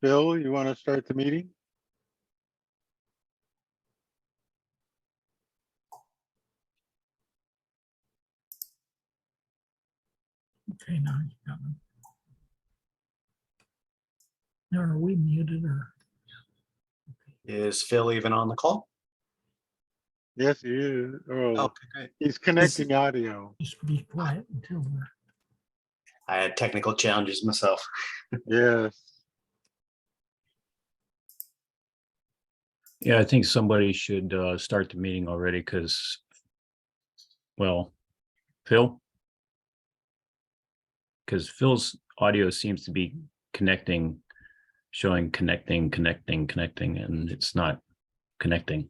Bill, you want to start the meeting? Okay, now you got them. Now, are we muted or? Is Phil even on the call? Yes, he is. Oh, Okay, great. he's connecting audio. Just be quiet until we're. I had technical challenges myself. Yes. Yeah, I think somebody should start the meeting already because, well, Phil? Because Phil's audio seems to be connecting, showing connecting, and it's not connecting.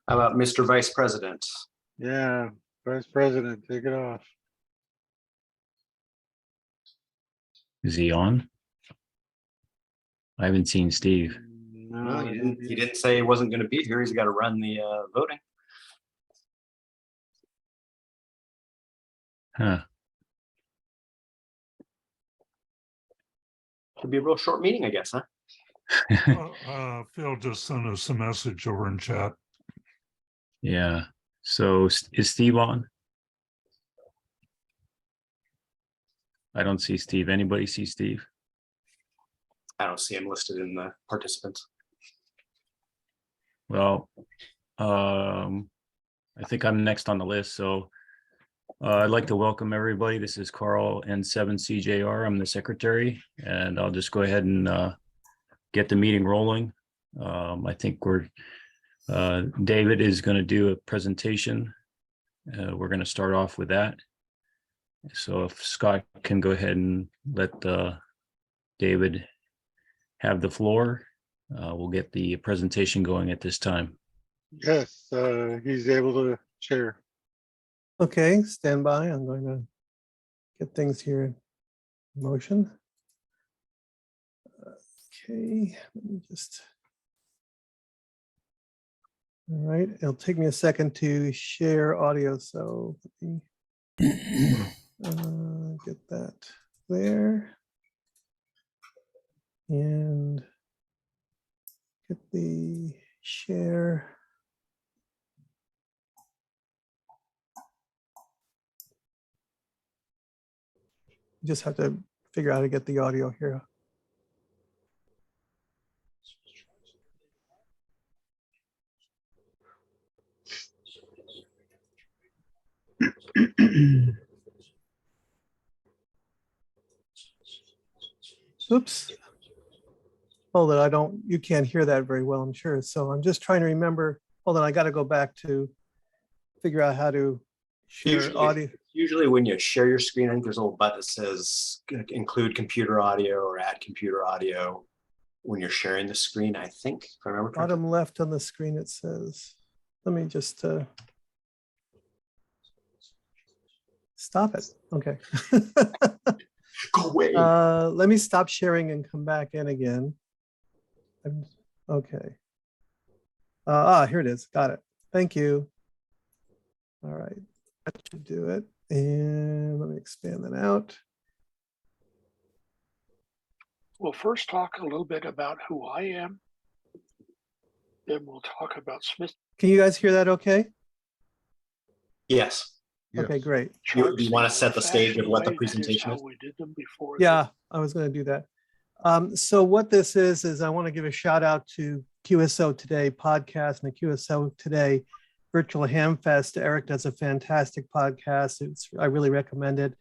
How about Mr. Vice President? Yeah. Vice President, take it off. Is he on? I haven't seen Steve. No, he didn't say he wasn't going to be here. He's got to run the voting. Huh. Could be a real short meeting, I guess, huh? Phil just sent us a message over in chat. Yeah. So is Steve on? I don't see Steve. Anybody see Steve? I don't see him listed in the participants. Well, I think I'm next on the list. So I'd like to welcome everybody. This is Carl N7CJR. I'm the secretary, and I'll just go ahead and get the meeting rolling. I think David is going to do a presentation. We're going to start off with that. So if Scott can go ahead and let David have the floor, we'll get the presentation going at this time. Yes, he's able to share. Okay, stand by. I'm going to get things here in motion. Okay, let me just. All right, it'll take me a second to share audio, so let me get that there. And get the share. Just have to figure out how to get the audio here. Oops. Hold it, you can't hear that very well, I'm sure. So I'm just trying to remember, hold on, I got to go back to figure out how to share audio. Usually when you share your screen, I think there's a little button that says include computer audio or add computer audio when you're sharing the screen, I think, if I remember correctly. Bottom left on the screen, it says, let me just stop it. Okay. Go away. Let me stop sharing and come back in again. Okay. Here it is. Got it. Thank you. All right. That should do it. And let me expand that out. We'll first talk a little bit about who I am. Then we'll talk about Smith. Can you guys hear that okay? Yes. Okay, great. You want to set the stage of what the presentation is? We did them before. Yeah, I was going to do that. So what this is I want to give a shout out to QSO Today podcast and the QSO Today Virtual Hamfest. Eric does a fantastic podcast. I really recommend it.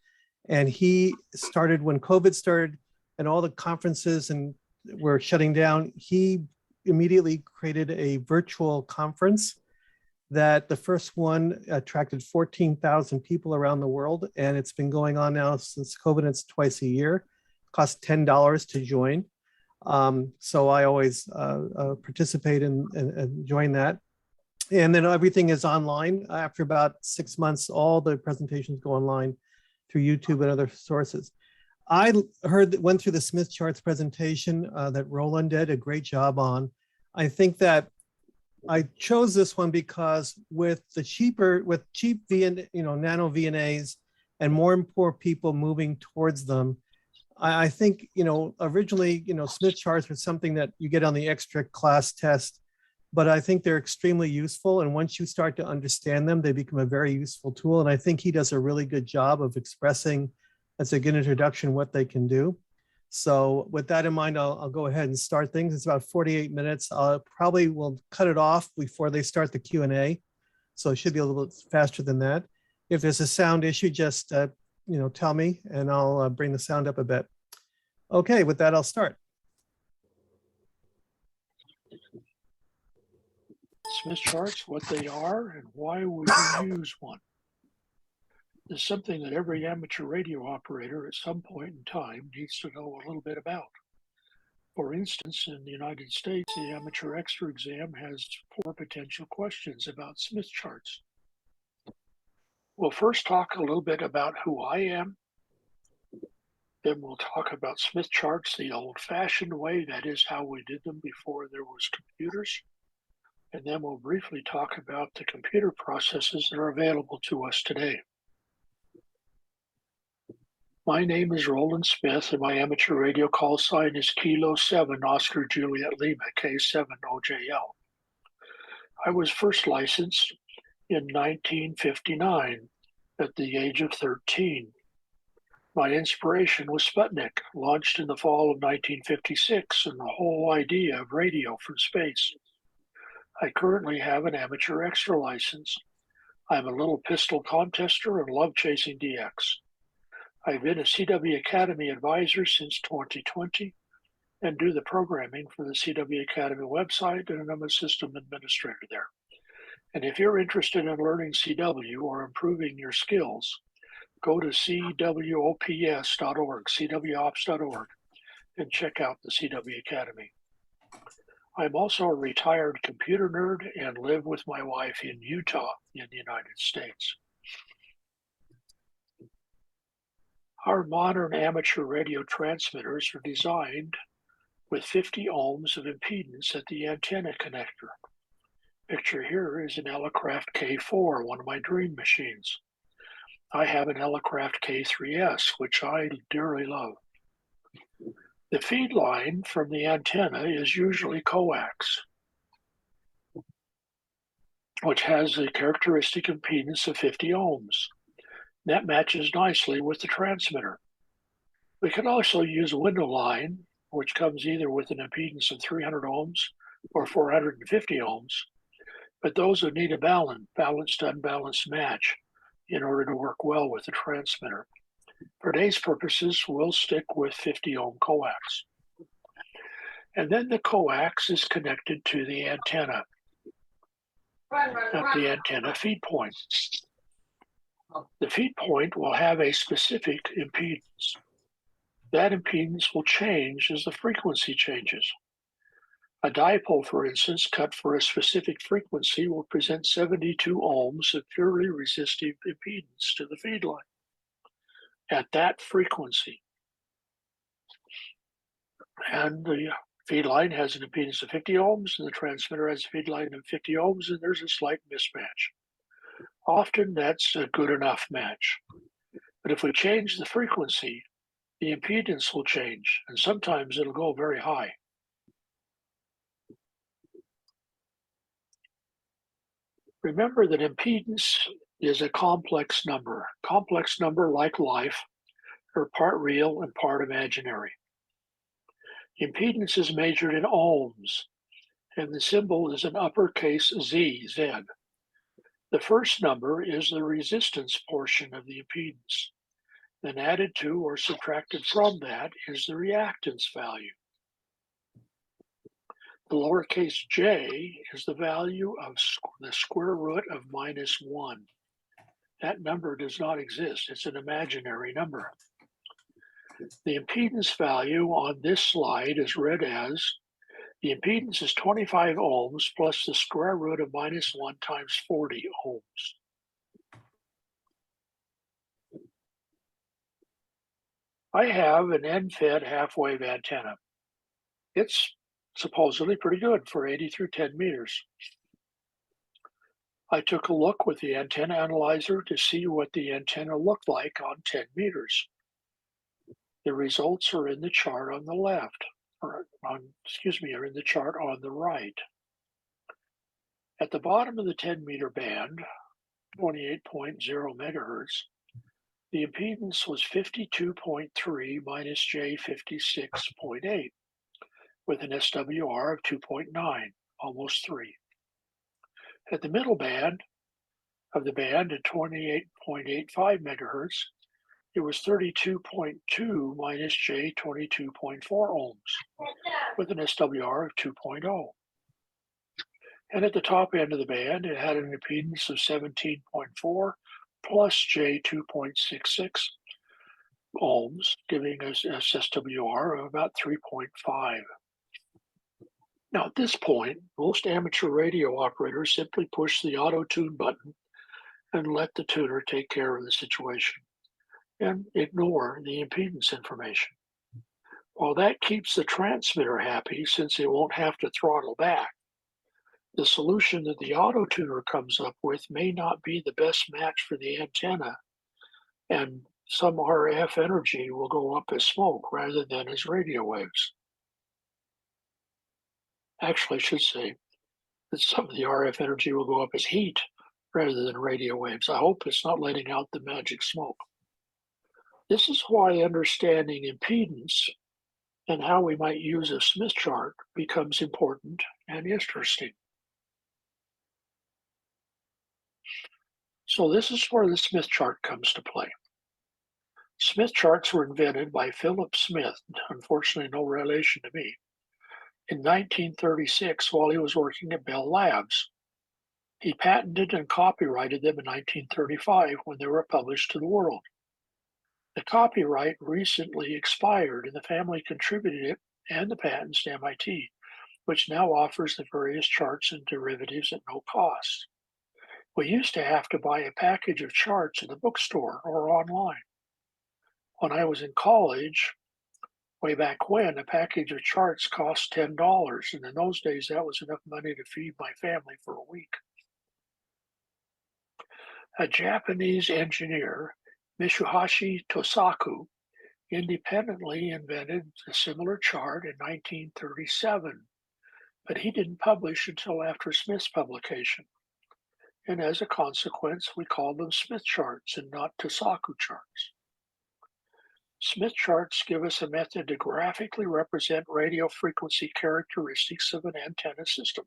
And he started when COVID started and all the conferences and were shutting down. He immediately created a virtual conference that the first one attracted 14,000 people around the world. And it's been going on now since COVID. It's twice a year. Costs $10 to join. So I always participate and join that. And then everything is online. After about 6 months, all the presentations go online through YouTube and other sources. I went through the Smith charts presentation that Roland did a great job on. I think that I chose this one because with cheap nano VNAs and more and more people moving towards them, I think, originally, Smith charts were something that you get on the extra class test, but I think they're extremely useful. And once you start to understand them, they become a very useful tool. And I think he does a really good job of expressing, as a good introduction, what they can do. So with that in mind, I'll go ahead and start things. It's about 48 minutes. I probably will cut it off before they start the Q&A. So it should be a little bit faster than that. If there's a sound issue, just tell me and I'll bring the sound up a bit. Okay, with that, I'll start. Smith charts, what they are and why we use one. Is something that every amateur radio operator at some point in time needs to know a little bit about. For instance, in the United States, the amateur extra exam has 4 potential questions about Smith charts. We'll first talk a little bit about who I am. Then we'll talk about Smith charts the old-fashioned way, that is how we did them before there was computers. And then we'll briefly talk about the computer processes that are available to us today. My name is Roland Smith, and my amateur radio call sign is Kilo 7 Oscar Juliet Lima K7 OJL. I was first licensed in 1959 at the age of 13. My inspiration was Sputnik, launched in the fall of 1956, and the whole idea of radio from space. I currently have an amateur extra license. I'm a little pistol contester and love chasing DX. I've been a CW Academy advisor since 2020 and do the programming for the CW Academy website, and I'm a system administrator there. And if you're interested in learning CW or improving your skills, go to cwops.org, cwops.org, and check out the CW Academy. I'm also a retired computer nerd and live with my wife in Utah in the United States. Our modern amateur radio transmitters are designed with 50 ohms of impedance at the antenna connector. Picture here is an Elecraft K4, one of my dream machines. I have an Elecraft K3S, which I dearly love. The feed line from the antenna is usually coax, which has a characteristic impedance of 50 ohms. That matches nicely with the transmitter. We can also use a window line, which comes either with an impedance of 300 ohms or 450 ohms, but those would need a balanced unbalanced match in order to work well with the transmitter. For today's purposes, we'll stick with 50 ohm coax. And then the coax is connected to the antenna at the antenna feed point. The feed point will have a specific impedance. That impedance will change as the frequency changes. A dipole, for instance, cut for a specific frequency will present 72 ohms of purely resistive impedance to the feed line at that frequency. And the feed line has an impedance of 50 ohms, and the transmitter has a feed line of 50 ohms, and there's a slight mismatch. Often that's a good enough match. But if we change the frequency, the impedance will change, and sometimes it'll go very high. Remember that impedance is a complex number. Complex number, like life, are part real and part imaginary. Impedance is measured in ohms, and the symbol is an uppercase Z, Z. The first number is the resistance portion of the impedance. Then added to or subtracted from that is the reactance value. The lowercase j is the value of the square root of -1. That number does not exist. It's an imaginary number. The impedance value on this slide is read as the impedance is 25 ohms plus the square root of -1 times 40 ohms. I have an end-fed half-wave antenna. It's supposedly pretty good for 80 through 10 meters. I took a look with the antenna analyzer to see what the antenna looked like on 10 meters. The results are in the chart on the left, or are in the chart on the right. At the bottom of the 10-meter band, 28.0 megahertz, the impedance was 52.3 minus J 56.8, with an SWR of 2.9, almost 3. At the middle band of the band at 28.85 megahertz, it was 32.2 minus J 22.4 ohms, with an SWR of 2.0. And at the top end of the band, it had an impedance of 17.4 plus J 2.66 ohms, giving us an SWR of about 3.5. Now, at this point, most amateur radio operators simply push the auto tune button and let the tuner take care of the situation and ignore the impedance information. While that keeps the transmitter happy since it won't have to throttle back, the solution that the auto tuner comes up with may not be the best match for the antenna, and some RF energy will go up as smoke rather than as radio waves. Actually, I should say that some of the RF energy will go up as heat rather than radio waves. I hope it's not letting out the magic smoke. This is why understanding impedance and how we might use a Smith chart becomes important and interesting. So this is where the Smith chart comes to play. Smith charts were invented by Philip Smith, unfortunately no relation to me, in 1936 while he was working at Bell Labs. He patented and copyrighted them in 1935 when they were published to the world. The copyright recently expired and the family contributed it and the patents to MIT, which now offers the various charts and derivatives at no cost. We used to have to buy a package of charts in the bookstore or online. When I was in college, way back when, a package of charts cost $10, and in those days that was enough money to feed my family for a week. A Japanese engineer, Mitsuhashi Tosaku, independently invented a similar chart in 1937, but he didn't publish until after Smith's publication. And as a consequence, we call them Smith charts and not Tosaku charts. Smith charts give us a method to graphically represent radio frequency characteristics of an antenna system.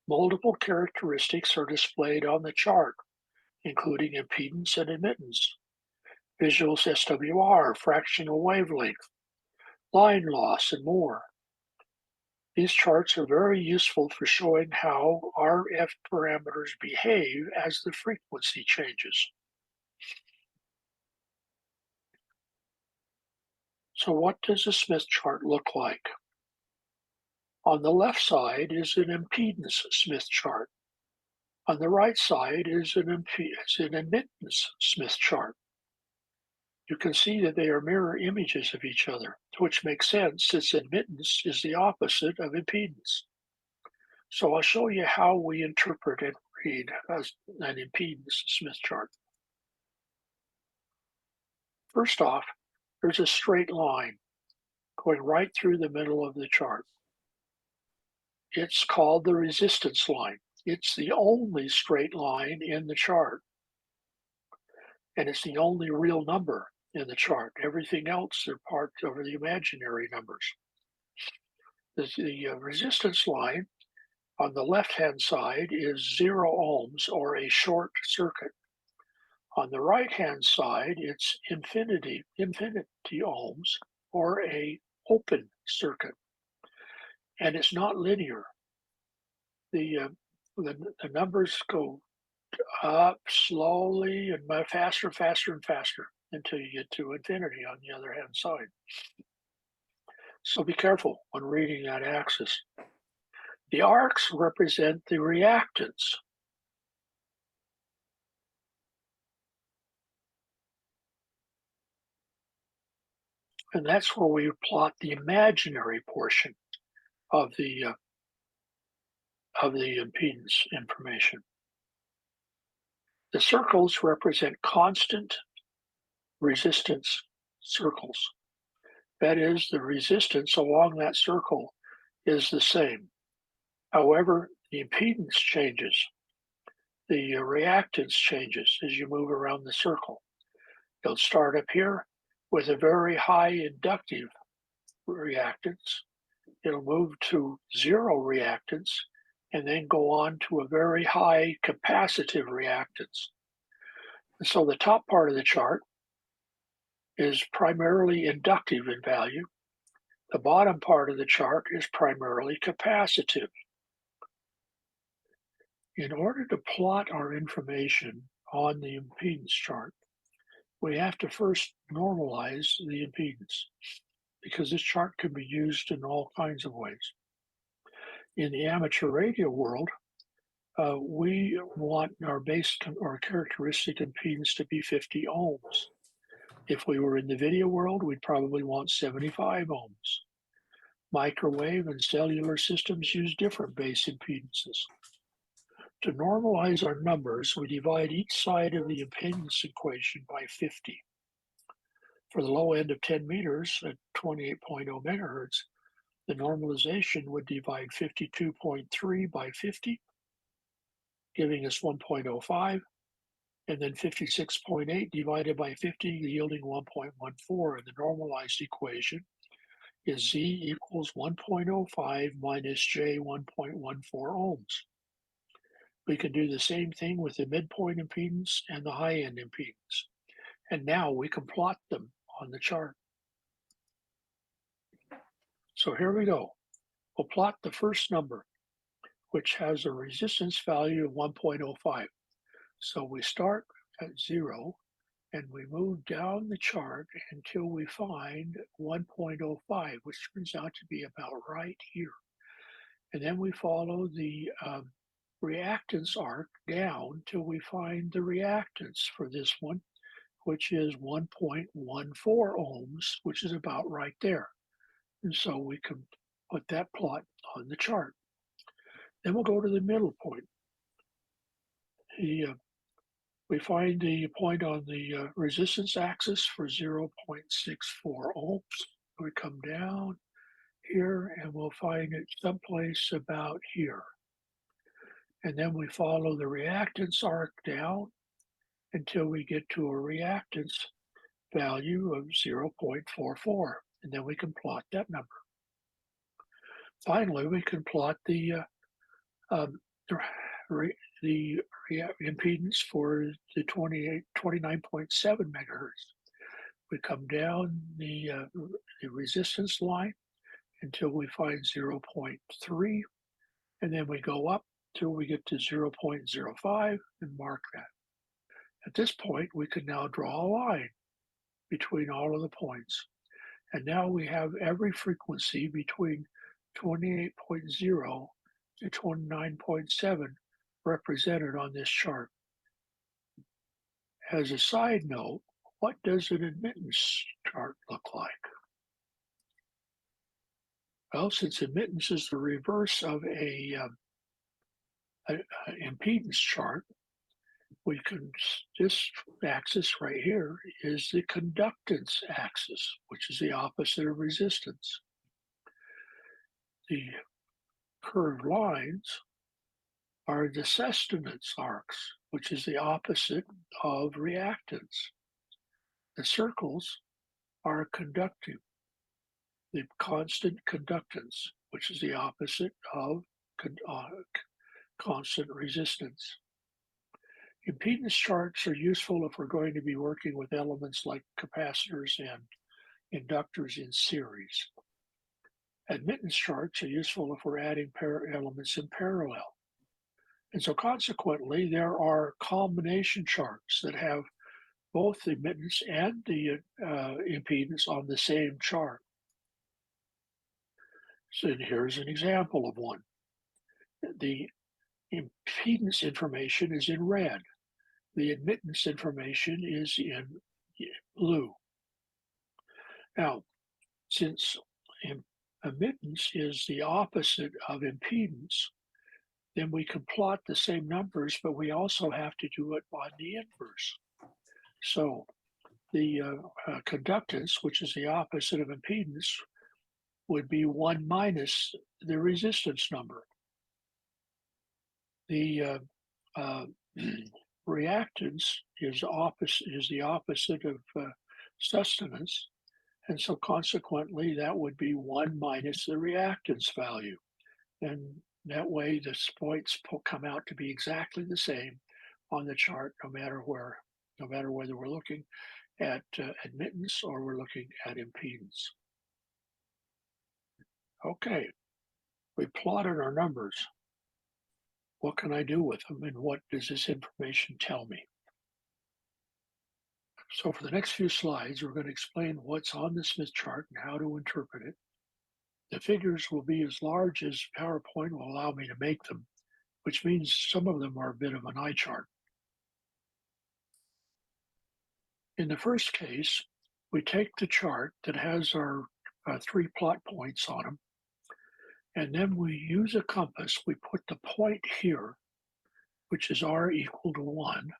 Multiple characteristics are displayed on the chart, including impedance and admittance, visual SWR, fractional wavelength, line loss, and more. These charts are very useful for showing how RF parameters behave as the frequency changes. So what does a Smith chart look like? On the left side is an impedance Smith chart. On the right side is an admittance Smith chart. You can see that they are mirror images of each other, which makes sense since admittance is the opposite of impedance. So I'll show you how we interpret and read an impedance Smith chart. First off, there's a straight line going right through the middle of the chart. It's called the resistance line. It's the only straight line in the chart. And it's the only real number in the chart. Everything else are part of the imaginary numbers. The resistance line on the left-hand side is 0 ohms or a short circuit. On the right-hand side, it's infinity ohms or a open circuit. And it's not linear. The numbers go up slowly and faster and faster until you get to infinity on the other hand side. So be careful when reading that axis. The arcs represent the reactance. And that's where we plot the imaginary portion of the impedance information. The circles represent constant resistance circles. That is, the resistance along that circle is the same. However, the impedance changes. The reactance changes as you move around the circle. You'll start up here with a very high inductive reactance. It'll move to zero reactance and then go on to a very high capacitive reactance. And so the top part of the chart is primarily inductive in value. The bottom part of the chart is primarily capacitive. In order to plot our information on the impedance chart, we have to first normalize the impedance, because this chart can be used in all kinds of ways. In the amateur radio world, we want our base or characteristic impedance to be 50 ohms. If we were in the video world, we'd probably want 75 ohms. Microwave and cellular systems use different base impedances. To normalize our numbers, we divide each side of the impedance equation by 50. For the low end of 10 meters at 28.0 megahertz, the normalization would divide 52.3 by 50, giving us 1.05, and then 56.8 divided by 50, yielding 1.14. And the normalized equation is Z equals 1.05 minus J 1.14 ohms. We can do the same thing with the midpoint impedance and the high end impedance. And now we can plot them on the chart. So here we go. We'll plot the first number, which has a resistance value of 1.05. So we start at 0 and we move down the chart until we find 1.05, which turns out to be about right here. And then we follow the reactance arc down till we find the reactance for this one, which is 1.14 ohms, which is about right there. And so we can put that plot on the chart. Then we'll go to the middle point. We find the point on the resistance axis for 0.64 ohms. We come down here and we'll find it someplace about here. And then we follow the reactance arc down until we get to a reactance value of 0.44. And then we can plot that number. Finally, we can plot the impedance for the 29.7 megahertz. We come down the resistance line until we find 0.3, and then we go up till we get to 0.05 and mark that. At this point, we can now draw a line between all of the points. And now we have every frequency between 28.0 to 29.7 represented on this chart. As a side note, what does an admittance chart look like? Well, since admittance is the reverse of an impedance chart, we can, this axis right here is the conductance axis, which is the opposite of resistance. The curved lines are the sustenance arcs, which is the opposite of reactance. The circles are conductive, the constant conductance, which is the opposite of constant resistance. Impedance charts are useful if we're going to be working with elements like capacitors and inductors in series. Admittance charts are useful if we're adding elements in parallel. And so consequently, there are combination charts that have both the admittance and the impedance on the same chart. So here's an example of one. The impedance information is in red. The admittance information is in blue. Now, since admittance is the opposite of impedance, then we can plot the same numbers, but we also have to do it on the inverse. So the conductance, which is the opposite of impedance, would be 1 minus the resistance number. The reactance is the opposite of sustenance, and so consequently that would be 1 minus the reactance value, and that way the points come out to be exactly the same on the chart, no matter whether we're looking at admittance or we're looking at impedance. Okay, we plotted our numbers. What can I do with them, and what does this information tell me? So for the next few slides, we're going to explain what's on the Smith chart and how to interpret it. The figures will be as large as PowerPoint will allow me to make them, which means some of them are a bit of an eye chart. In the first case, we take the chart that has our 3 plot points on them, and then we use a compass. We put the point here, which is r equal to 1,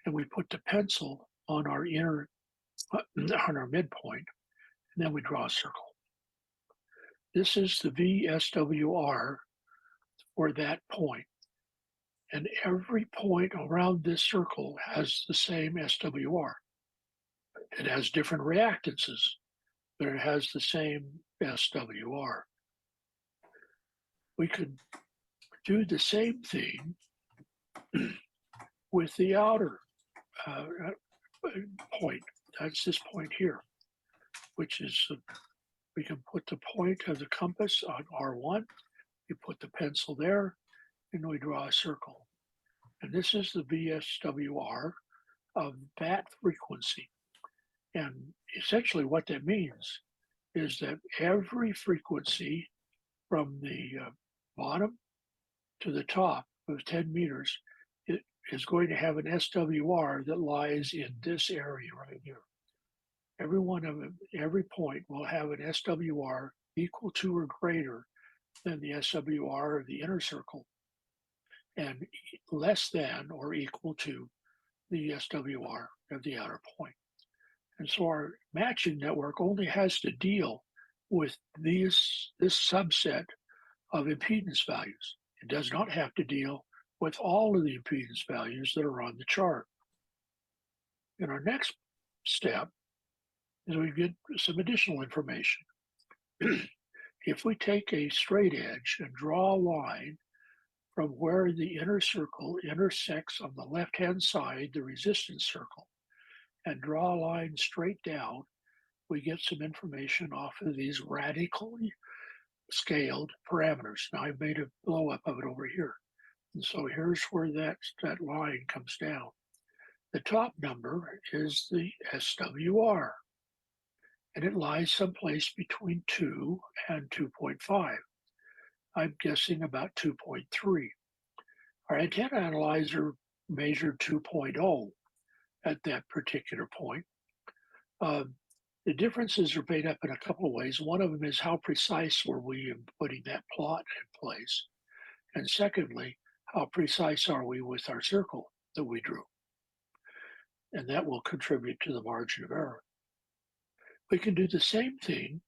and we put the pencil on our on our midpoint, and then we draw a circle. This is the VSWR for that point, and every point around this circle has the same SWR. It has different reactances, but it has the same SWR. We could do the same thing with the outer point. That's this point here, which is, we can put the point of the compass on R1, we put the pencil there, and we draw a circle. And this is the VSWR of that frequency. And essentially what that means is that every frequency from the bottom to the top of 10 meters, it is going to have an SWR that lies in this area right here. Every one of them, every point will have an SWR equal to or greater than the SWR of the inner circle, and less than or equal to the SWR of the outer point. And so our matching network only has to deal with this subset of impedance values. It does not have to deal with all of the impedance values that are on the chart. In our next step is we get some additional information. If we take a straight edge and draw a line from where the inner circle intersects on the left-hand side, the resistance circle, and draw a line straight down, we get some information off of these radically scaled parameters. Now I've made a blow up of it over here. And so here's where that line comes down. The top number is the SWR, and it lies someplace between 2 and 2.5. I'm guessing about 2.3. Our antenna analyzer measured 2.0 at that particular point. The differences are made up in a couple of ways. One of them is how precise were we in putting that plot in place? And secondly, how precise are we with our circle that we drew? And that will contribute to the margin of error. We can do the same thing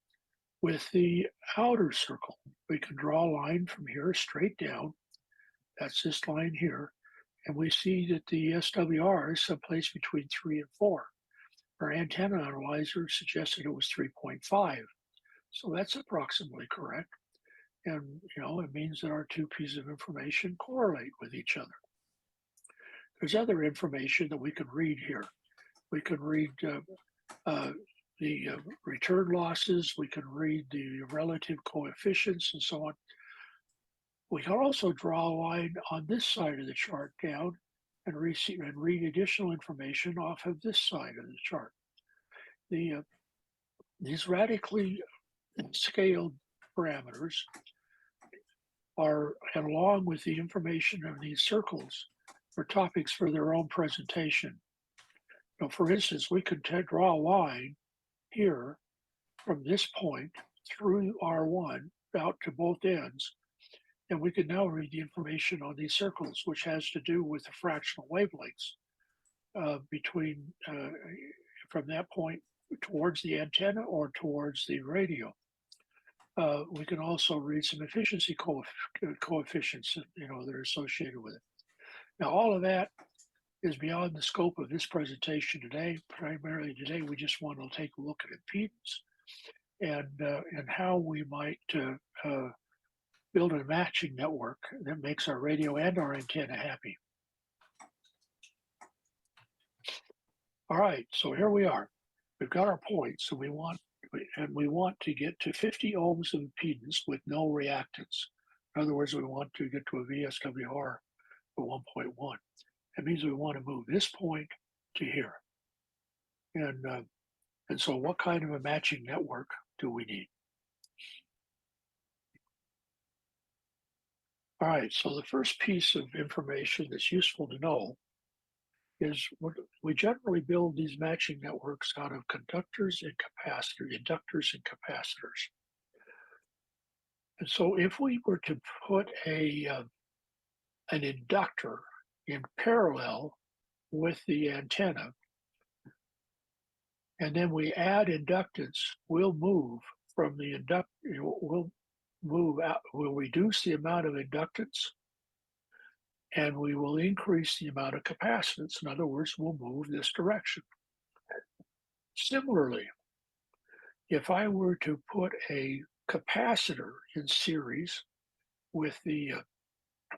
with the outer circle. We can draw a line from here straight down. That's this line here. And we see that the SWR is someplace between 3 and 4. Our antenna analyzer suggested it was 3.5. So that's approximately correct. And, it means that our two pieces of information correlate with each other. There's other information that we can read here. We can read the return losses. We can read the relative coefficients and so on. We can also draw a line on this side of the chart down and read additional information off of this side of the chart. These radically scaled parameters are, and along with the information of these circles, are topics for their own presentation. For instance, we could draw a line here from this point through R1 out to both ends, And we can now read the information on these circles, which has to do with the fractional wavelengths between from that point towards the antenna or towards the radio. We can also read some efficiency coefficients, that are associated with it. Now, all of that is beyond the scope of this presentation today. Primarily today, we just want to take a look at impedance and how we might build a matching network that makes our radio and our antenna happy. All right, so here we are. We've got our points, and we want to get to 50 ohms of impedance with no reactance. In other words, we want to get to a VSWR of 1.1. That means we want to move this point to here. And so what kind of a matching network do we need? All right, so the first piece of information that's useful to know is we generally build these matching networks out of conductors and inductors and capacitors. And so if we were to put an inductor in parallel with the antenna, and then we add inductance, we'll move from the we'll reduce the amount of inductance, and we will increase the amount of capacitance. In other words, we'll move this direction. Similarly, if I were to put a capacitor in series with the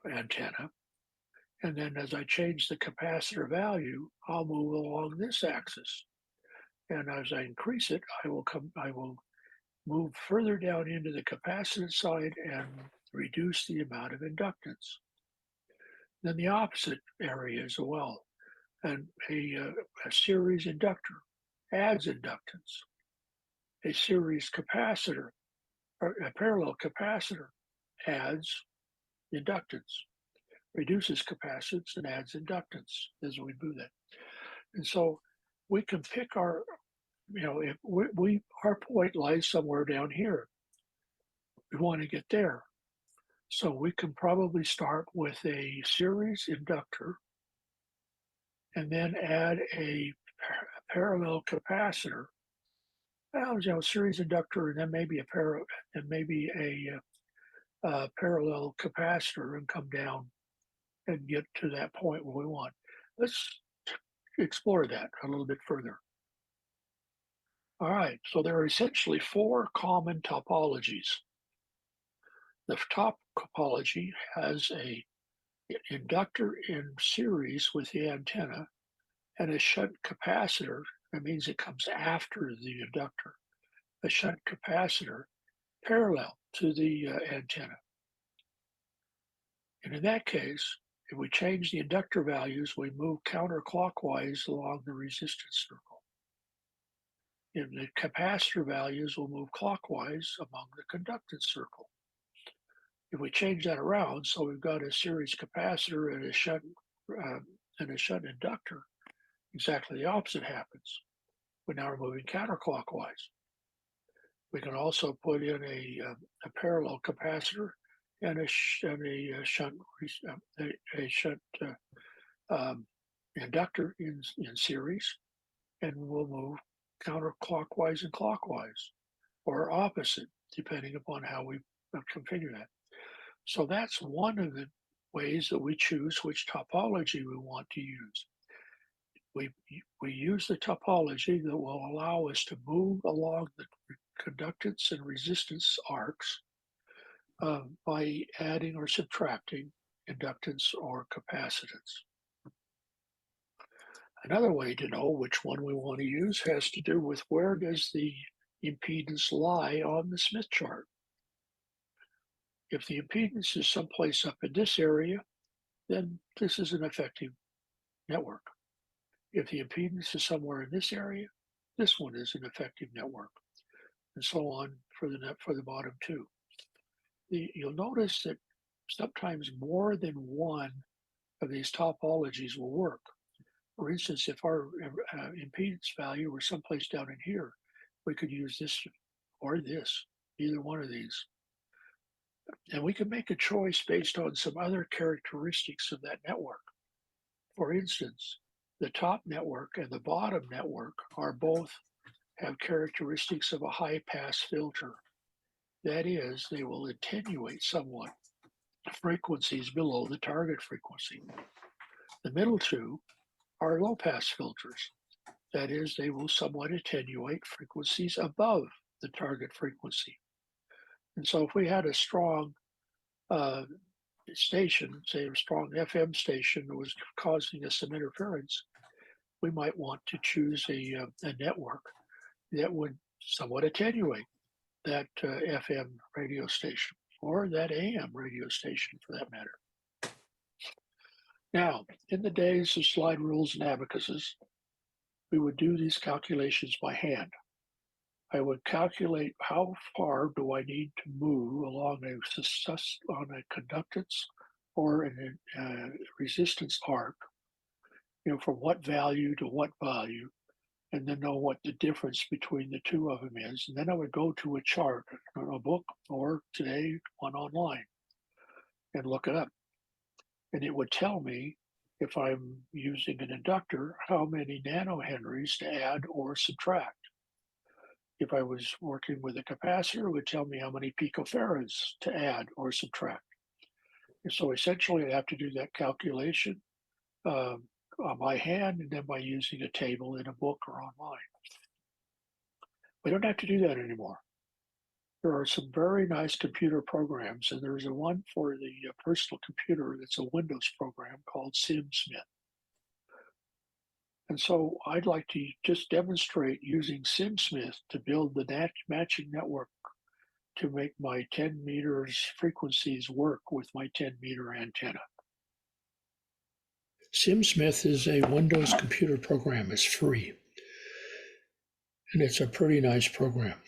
antenna, and then as I change the capacitor value, I'll move along this axis. And as I increase it, I will move further down into the capacitance side and reduce the amount of inductance. Then the opposite area as well. And a series inductor adds inductance. A series capacitor, or a parallel capacitor, adds inductance, reduces capacitance and adds inductance as we do that. And so we can pick our, if our point lies somewhere down here. We want to get there. So we can probably start with a series inductor and then add a parallel capacitor. Well, series inductor and then maybe a parallel capacitor and come down and get to that point where we want. Let's explore that a little bit further. All right, so there are essentially four common topologies. The top topology has an inductor in series with the antenna and a shunt capacitor. That means it comes after the inductor. A shunt capacitor parallel to the antenna. And in that case, if we change the inductor values, we move counterclockwise along the resistance circle. And the capacitor values will move clockwise along the conductance circle. If we change that around, so we've got a series capacitor and a shunt inductor, exactly the opposite happens. But now we're moving counterclockwise. We can also put in a parallel capacitor and a shunt inductor in series, and we'll move counterclockwise and clockwise, or opposite, depending upon how we configure that. So that's one of the ways that we choose which topology we want to use. We use the topology that will allow us to move along the conductance and resistance arcs by adding or subtracting inductance or capacitance. Another way to know which one we want to use has to do with where does the impedance lie on the Smith chart. If the impedance is someplace up in this area, then this is an effective network. If the impedance is somewhere in this area, this one is an effective network, and so on for the bottom two. You'll notice that sometimes more than one of these topologies will work. For instance, if our impedance value were someplace down in here, we could use this or this, either one of these. And we can make a choice based on some other characteristics of that network. For instance, the top network and the bottom network are both have characteristics of a high pass filter. That is, they will attenuate somewhat frequencies below the target frequency. The middle two are low pass filters. That is, they will somewhat attenuate frequencies above the target frequency. And so if we had a strong station, say a strong FM station that was causing us some interference, we might want to choose a network that would somewhat attenuate that FM radio station or that AM radio station for that matter. Now, in the days of slide rules and abacuses, we would do these calculations by hand. I would calculate how far do I need to move along a conductance or a resistance arc, from what value to what value, and then know what the difference between the two of them is. And then I would go to a chart, a book, or today one online, and look it up. And it would tell me, if I'm using an inductor, how many nanohenries to add or subtract. If I was working with a capacitor, it would tell me how many picofarads to add or subtract. And so essentially, I have to do that calculation by hand and then by using a table in a book or online. We don't have to do that anymore. There are some very nice computer programs, and there's a one for the personal computer that's a Windows program called SimSmith. And so I'd like to just demonstrate using SimSmith to build the matching network to make my 10 meters frequencies work with my 10 meter antenna. SimSmith is a Windows computer program. It's free. And it's a pretty nice program.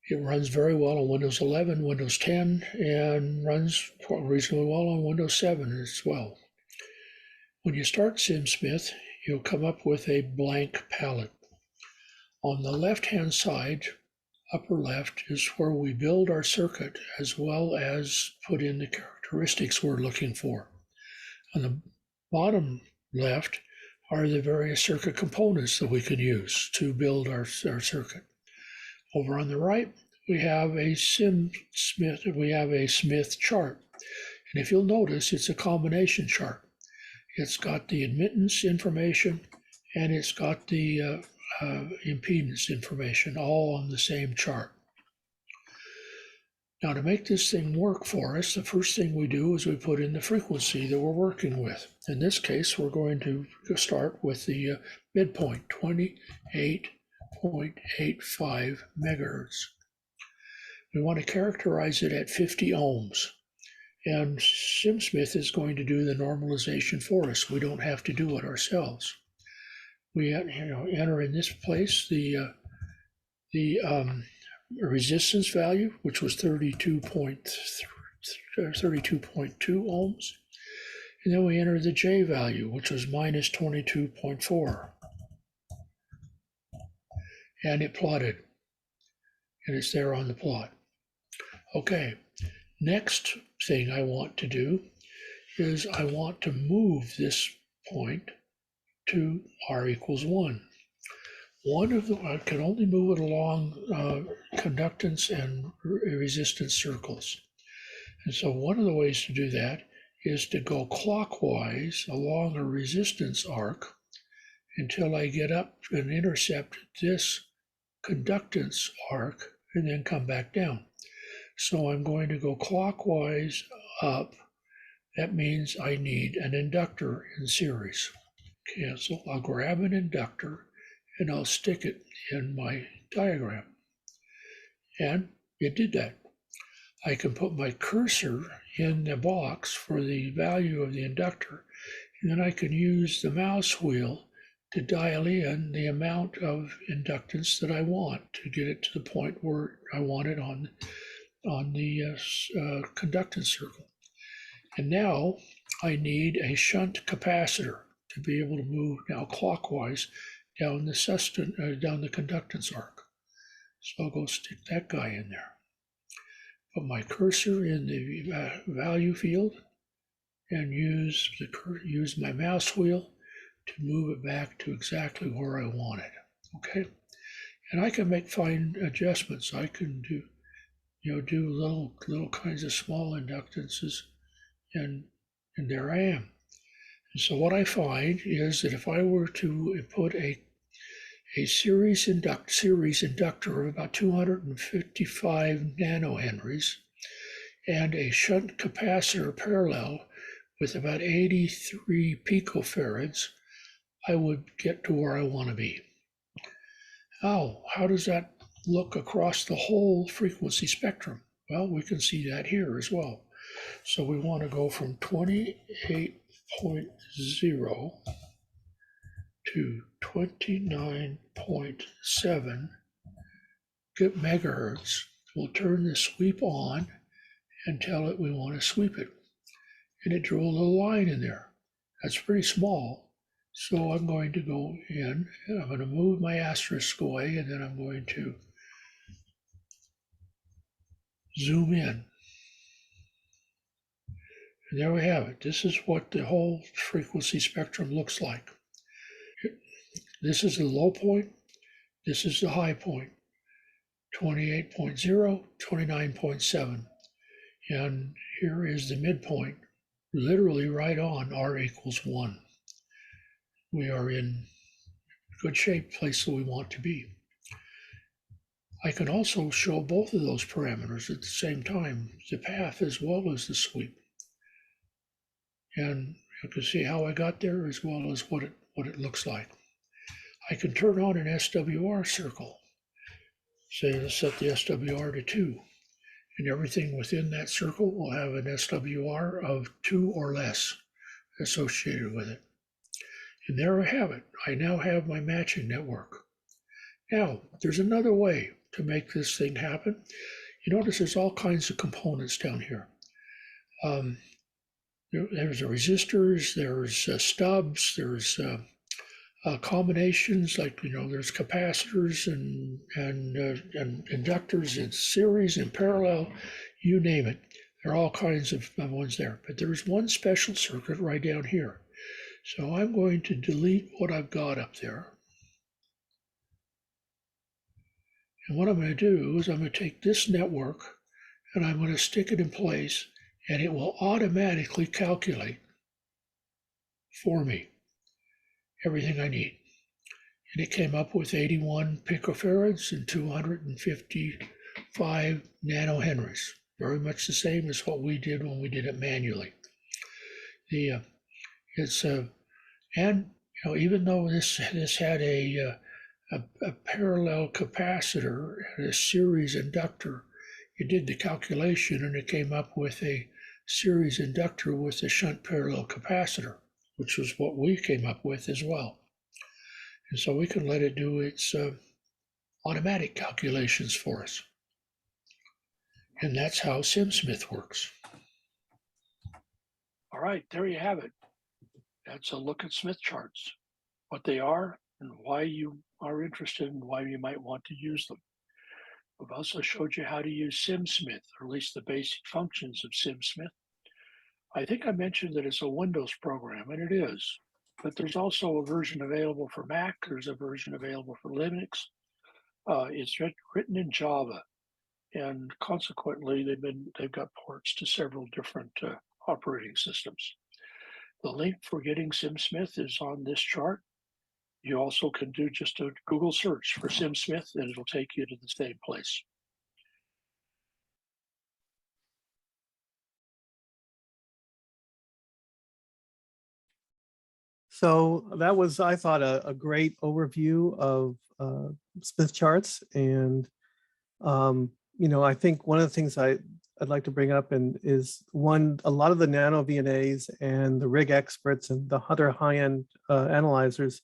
It runs very well on Windows 11, Windows 10, and runs reasonably well on Windows 7 as well. When you start SimSmith, you'll come up with a blank palette. On the left-hand side, upper left, is where we build our circuit as well as put in the characteristics we're looking for. On the bottom left are the various circuit components that we can use to build our circuit. Over on the right, we have a Smith chart. And if you'll notice, it's a combination chart. It's got the admittance information and it's got the impedance information all on the same chart. Now, to make this thing work for us, the first thing we do is we put in the frequency that we're working with. In this case, we're going to start with the midpoint, 28.85 megahertz. We want to characterize it at 50 ohms. And SimSmith is going to do the normalization for us. We don't have to do it ourselves. We enter in this place the resistance value, which was 32.2 ohms. And then we enter the J value, which was minus 22.4. And it plotted. And it's there on the plot. Okay. Next thing I want to do is I want to move this point to R equals 1. I can only move it along conductance and resistance circles. And so one of the ways to do that is to go clockwise along a resistance arc until I get up and intercept this conductance arc and then come back down. So I'm going to go clockwise up. That means I need an inductor in series. Okay, so I'll grab an inductor and I'll stick it in my diagram. And it did that. I can put my cursor in the box for the value of the inductor, and then I can use the mouse wheel to dial in the amount of inductance that I want to get it to the point where I want it on the conductance circle. And now I need a shunt capacitor to be able to move now clockwise down the conductance arc. So I'll go stick that guy in there. put my cursor in the value field and use my mouse wheel to move it back to exactly where I want it. Okay, and I can make fine adjustments. I can do, do little kinds of small inductances, and there I am. And so what I find is that if I were to put a series inductor of about 255 nanohenries and a shunt capacitor parallel with about 83 picofarads, I would get to where I want to be. How does that look across the whole frequency spectrum? Well, we can see that here as well. So we want to go from 28.0 to 29.7 megahertz. We'll turn the sweep on and tell it we want to sweep it. And it drew a little line in there. That's pretty small. So I'm going to go in and I'm going to move my asterisk away, and then I'm going to zoom in. And there we have it. This is what the whole frequency spectrum looks like. This is the low point. This is the high point. 28.0, 29.7. And here is the midpoint, literally right on R equals 1. We are in good shape, place that we want to be. I can also show both of those parameters at the same time, the path as well as the sweep. And you can see how I got there as well as what it looks like. I can turn on an SWR circle. Say, let's set the SWR to 2. And everything within that circle will have an SWR of 2 or less associated with it. And there I have it. I now have my matching network. Now, there's another way to make this thing happen. You notice there's all kinds of components down here. There's resistors, there's stubs, there's combinations, like, there's capacitors and inductors in series and parallel, you name it. There are all kinds of ones there. But there's one special circuit right down here. So I'm going to delete what I've got up there. And what I'm going to do is I'm going to take this network and I'm going to stick it in place, and it will automatically calculate for me everything I need. And it came up with 81 picofarads and 255 nanohenries, very much the same as what we did when we did it manually. And even though this had a parallel capacitor and a series inductor, it did the calculation and it came up with a series inductor with a shunt parallel capacitor, which was what we came up with as well. And so we can let it do its automatic calculations for us. And that's how SimSmith works. All right, there you have it. That's a look at Smith charts, what they are and why you are interested and why you might want to use them. We've also showed you how to use SimSmith, or at least the basic functions of SimSmith. I think I mentioned that it's a Windows program, and it is, but there's also a version available for Mac. There's a version available for Linux. It's written in Java, and consequently, they've got ports to several different operating systems. The link for getting SimSmith is on this chart. You also can do just a Google search for SimSmith, and it'll take you to the same place. So that was, I thought, a great overview of Smith charts. And, I think one of the things I'd like to bring up is a lot of the nano VNAs and the rig experts and the other high-end analyzers,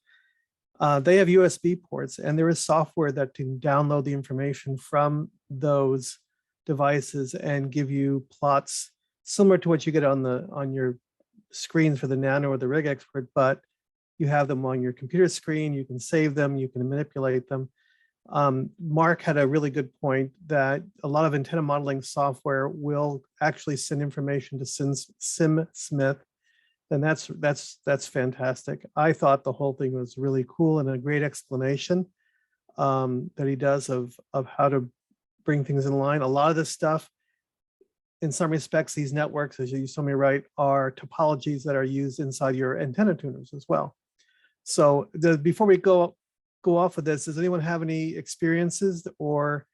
they have USB ports, and there is software that can download the information from those devices and give you plots similar to what you get on your screens for the nano or the rig expert, but you have them on your computer screen. You can save them, you can manipulate them. Mark had a really good point that a lot of antenna modeling software will actually send information to SimSmith, and that's fantastic. I thought the whole thing was really cool and a great explanation that he does of how to bring things in line. A lot of this stuff, in some respects, these networks, as you told me, right, are topologies that are used inside your antenna tuners as well. So before we go off of this, does anyone have any experiences or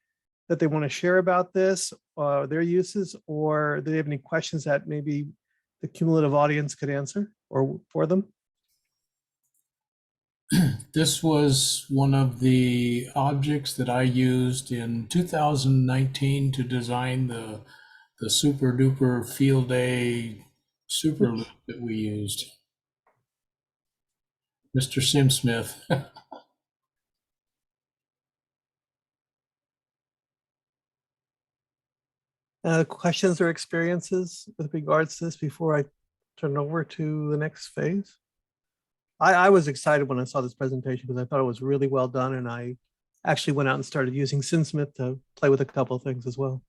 that they want to share about this, their uses, or do they have any questions that maybe the cumulative audience could answer or for them? This was one of the objects that I used in 2019 to design the super duper field day super loop that we used. Mr. SimSmith. Questions or experiences with regards to this before I turn over to the next phase? I was excited when I saw this presentation because I thought it was really well done, and I actually went out and started using SimSmith to play with a couple of things as well.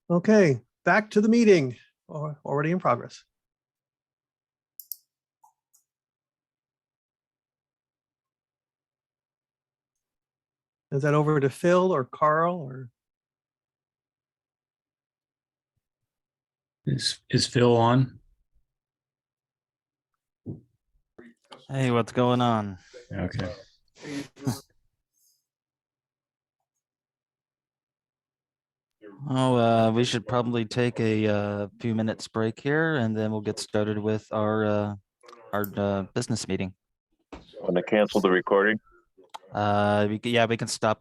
Okay, back to the meeting, already in progress. Is that over to Phil or Carl or? Is Phil on? Hey, what's going on? Okay. Oh, we should probably take a few minutes break here, and then we'll get started with our business meeting. Want to cancel the recording? Yeah, we can stop it